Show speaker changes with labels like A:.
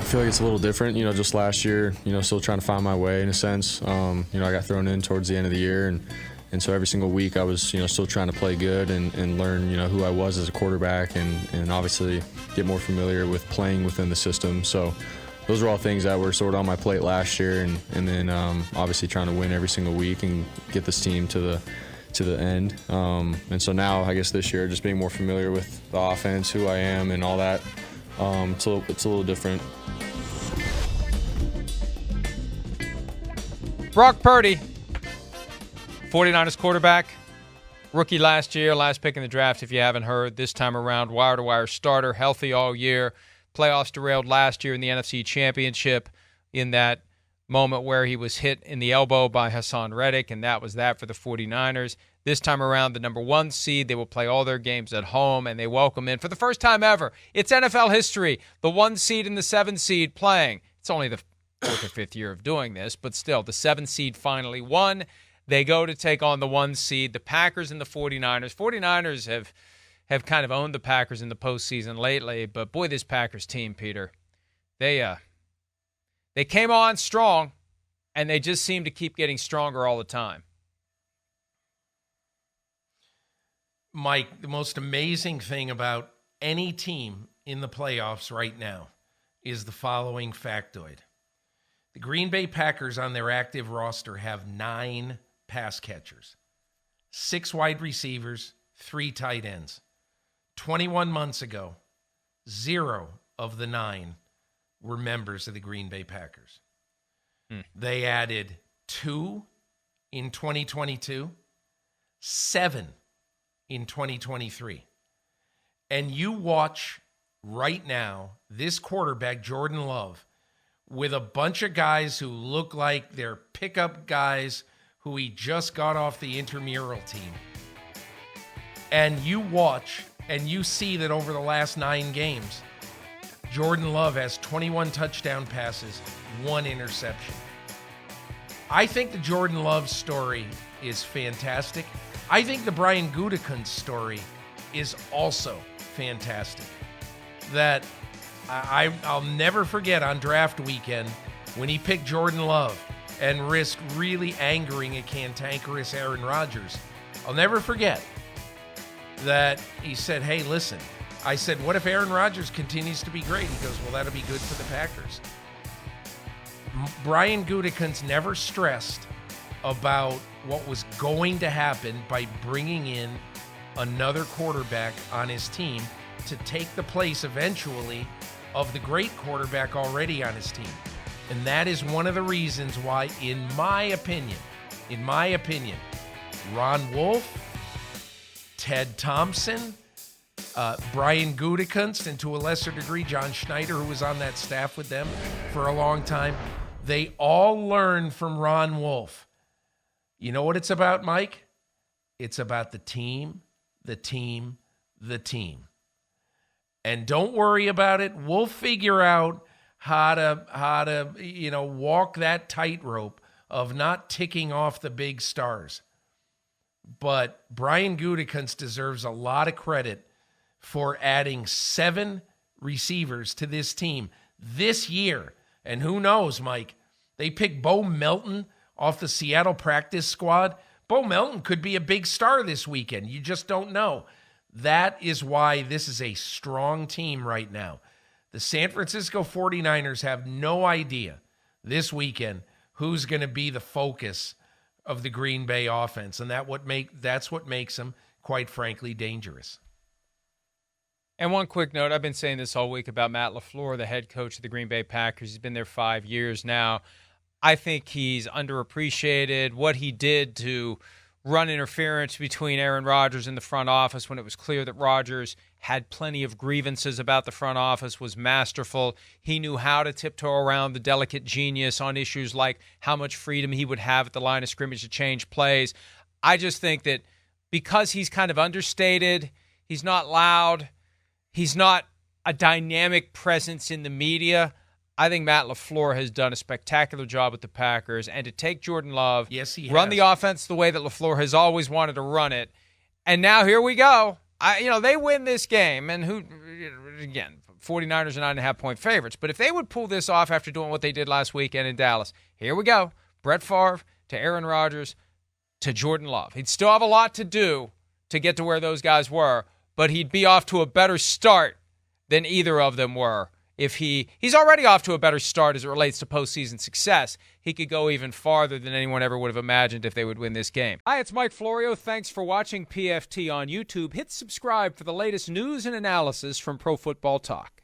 A: feel like it's a little different, just last year, still trying to find my way in a sense. I got thrown in towards the end of the year, and so every single week I was, still trying to play good and learn, who I was as a quarterback and obviously get more familiar with playing within the system. So those are all things that were sort of on my plate last year, and then obviously trying to win every single week and get this team to the end. And so now, I guess this year, just being more familiar with the offense, who I am, and all that, it's a little different.
B: Brock Purdy, 49ers quarterback, rookie last year, last pick in the draft if you haven't heard. This time around, wire-to-wire starter, healthy all year. Playoffs derailed last year in the NFC Championship in that moment where he was hit in the elbow by Hassan Reddick, and that was that for the 49ers. This time around, the number 1 seed, they will play all their games at home, and they welcome in, for the first time ever, it's NFL history, the 1 seed and the 7 seed playing. It's only the 4th or 5th year of doing this, but still, the 7 seed finally won. They go to take on the 1 seed, the Packers and the 49ers. 49ers have kind of owned the Packers in the postseason lately, but boy, this Packers team, Peter, they came on strong, and they just seem to keep getting stronger all the time.
C: Mike, the most amazing thing about any team in the playoffs right now is the following factoid. The Green Bay Packers on their active roster have 9 pass catchers, 6 wide receivers, 3 tight ends. 21 months ago, 0 of the 9 were members of the Green Bay Packers. They added 2 in 2022, 7 in 2023. And you watch right now this quarterback, Jordan Love, with a bunch of guys who look like they're pickup guys who he just got off the intramural team. And you watch and you see that over the last 9 games, Jordan Love has 21 touchdown passes, 1 interception. I think the Jordan Love story is fantastic. I think the Brian Gutekunst story is also fantastic. That I'll never forget on draft weekend when he picked Jordan Love and risked really angering a cantankerous Aaron Rodgers. I'll never forget that he said, hey, listen, I said, what if Aaron Rodgers continues to be great? He goes, well, that'll be good for the Packers. Brian Gutekunst never stressed about what was going to happen by bringing in another quarterback on his team to take the place eventually of the great quarterback already on his team. And that is one of the reasons why, in my opinion, Ron Wolf, Ted Thompson, Brian Gutekunst, and to a lesser degree, John Schneider, who was on that staff with them for a long time, they all learned from Ron Wolf. You know what it's about, Mike? It's about the team, the team, the team. And don't worry about it. We'll figure out how to walk that tightrope of not ticking off the big stars. But Brian Gutekunst deserves a lot of credit for adding 7 receivers to this team this year. And who knows, Mike? They picked Bo Melton off the Seattle practice squad. Bo Melton could be a big star this weekend. You just don't know. That is why this is a strong team right now. The San Francisco 49ers have no idea this weekend who's going to be the focus of the Green Bay offense, and that's what makes them, quite frankly, dangerous.
B: And one quick note, I've been saying this all week about Matt LaFleur, the head coach of the Green Bay Packers. He's been there 5 years now. I think he's underappreciated. What he did to run interference between Aaron Rodgers and the front office when it was clear that Rodgers had plenty of grievances about the front office was masterful. He knew how to tiptoe around the delicate genius on issues like how much freedom he would have at the line of scrimmage to change plays. I just think that because he's kind of understated, he's not loud, he's not a dynamic presence in the media, I think Matt LaFleur has done a spectacular job with the Packers, and to take Jordan Love,
C: yes, he
B: run
C: has.
B: the offense the way that LaFleur has always wanted to run it, and now here we go. They win this game, and again, 49ers are 9.5-point favorites. But if they would pull this off after doing what they did last weekend in Dallas, here we go. Brett Favre to Aaron Rodgers to Jordan Love. He'd still have a lot to do to get to where those guys were, but he'd be off to a better start than either of them were. If he's already off to a better start as it relates to postseason success. He could go even farther than anyone ever would have imagined if they would win this game. Hi, it's Mike Florio. Thanks for watching PFT on YouTube. Hit subscribe for the latest news and analysis from Pro Football Talk.